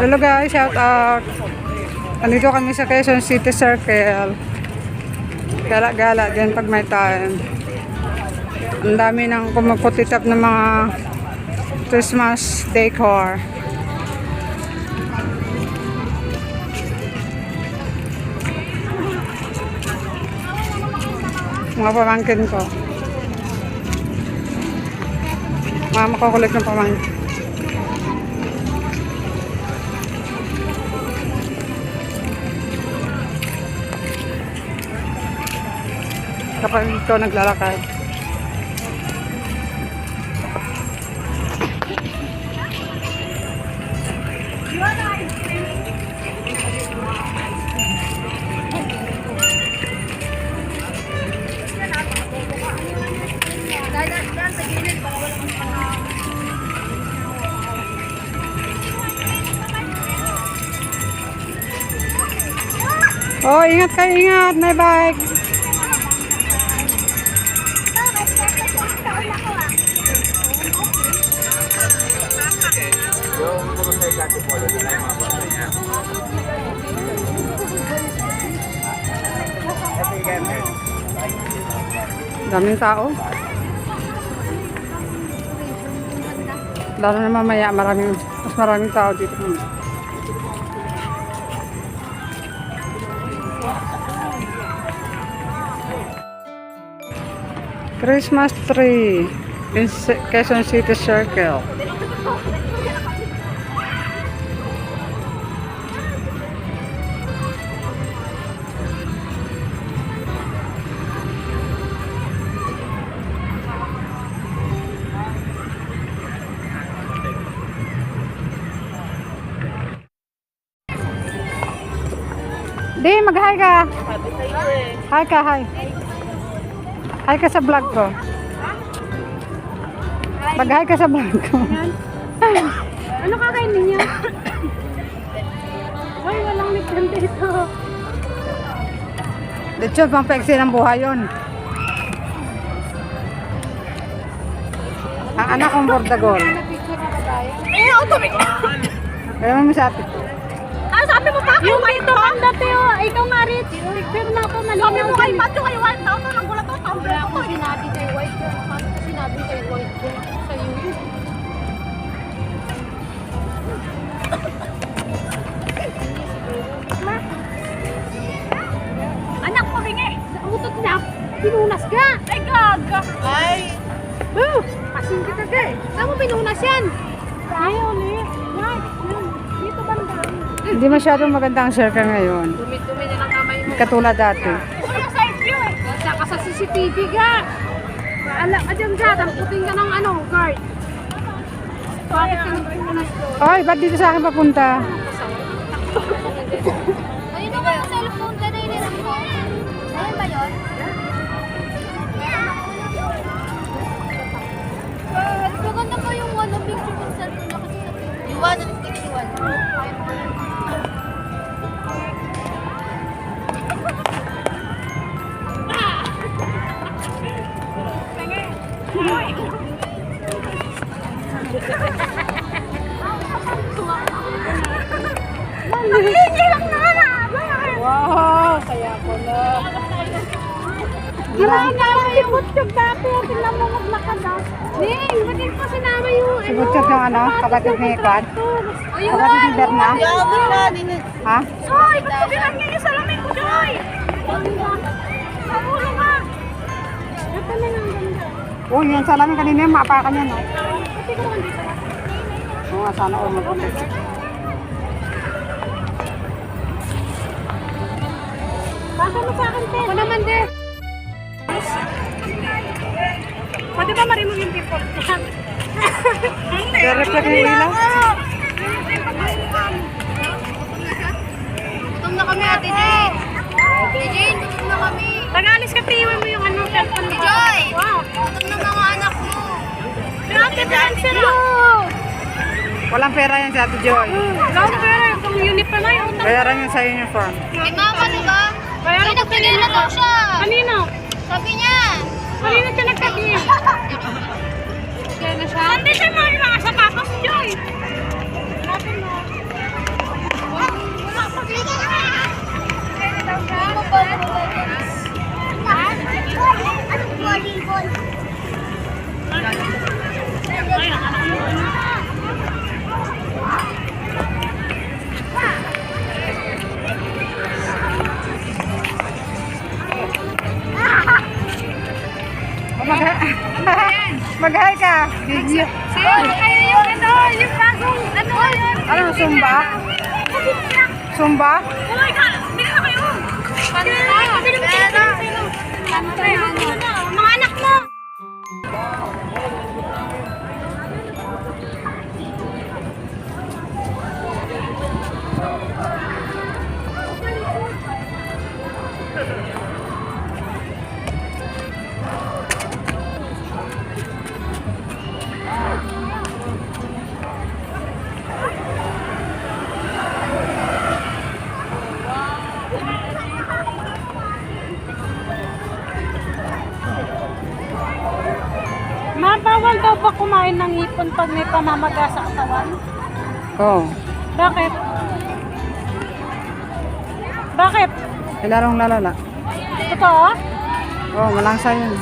Hello guys, shout out. Andito kami sa Quezon City Circle. Gala-gala din pag may time. Ang dami nang kumaputitap ng mga Christmas decor. Mga pamangkin ko. Mga makukulit ng pamangkin. Kapag ito naglalakad. Oh, ingat kayo, ingat. May bike. Daming tao. Lalo na mamaya, mas maraming tao dito. Christmas tree in Quezon City Circle. Di, mag-hi ka. Hi ka, hi. Hi ka sa vlog ko. Mag-hi ka sa vlog ko. Ano kakainin niya? Ay, walang nagkan dito. Dito, pang peksi ng buhay yun. Ang anak kong bordagol. Eh, automik na. Kaya mo sa atin. Ah, sabi mo pa ako. Yung ito ang dati, ikaw nga, Rich. Pero na ako malinaw. Sabi mo kayo, ba't yung kayo white na ako? Nang gulat ako, tumbler ako. Sinabi kayo white ko. Sinabi kayo white ko. Sa'yo yun. Anak ko, ringi. Sa utot na, pinunas ka. Ay, gaga. Ay. Pasin kita ka eh. Saan mo pinunas yan? Ay, ulit. Dito banda. Hindi masyadong maganda ang circle ngayon. Dumi-dumi na lang kamay mo. Katulad dati. Kuya, side view eh. Nasa ka sa CCTV ka. Maala ka dyan dyan. Tamputin ka ng ano, guard. Bakit ka nang pinunas ko? Ay, ba't dito sa akin papunta? Ayun nga yung cellphone ka na iniram ko. Ayun ba yun? Maganda pa yung one of picture ng cellphone na kasi sa TV. Yung one of picture one. Hindi lang na. Wow, kaya ko na. Ginagawa yung butchog dati. Tingnan mo maglakad daw. Ning, ba't hindi ko sinama yung Si Butchog yung ano, kapatid ni Kwan? Kapatid ni Berna? Ha? Soy, ba't ko binangin yung salamin ko, Joy? Pamulo ka. Ito na lang ganda. Oh, yan salamin kanina yung maapakan yan, no? Pati ko naman dito. Oo nga, sana all magpapit. Baka mo sa akin, Ted. Ako naman, Ted. Pwede ba marimove yung people? Reflect yung ilaw? Gutom na kami, Ate Jane. Ate Jane, gutom na kami. Pag-alis ka, tiwan mo yung anong cellphone mo. Joy! Wow! Gutom na mga anak mo. Grabe, dancer ah! Walang pera yan si Ate Joy. Walang pera, yung uniform na yun. Bayaran yun sa uniform. Kay mama, diba? Bayaran ko sa na daw siya. Kanino? Sabi niya. Kanino siya nagkabili? Kaya na siya? Saan din siya mga sapatos, Joy? Natin mo. Mag-hi ka. Sige, kayo yung yung bagong, yun? Ano, Zumba? Zumba? Uy, bili na kayo. Bili na. Mga anak mo. Bawal daw ba kumain ng ipon pag may pamamaga sa katawan? Oo. Bakit? Bakit? Larong lalala. Totoo? Oo, malangsa yun.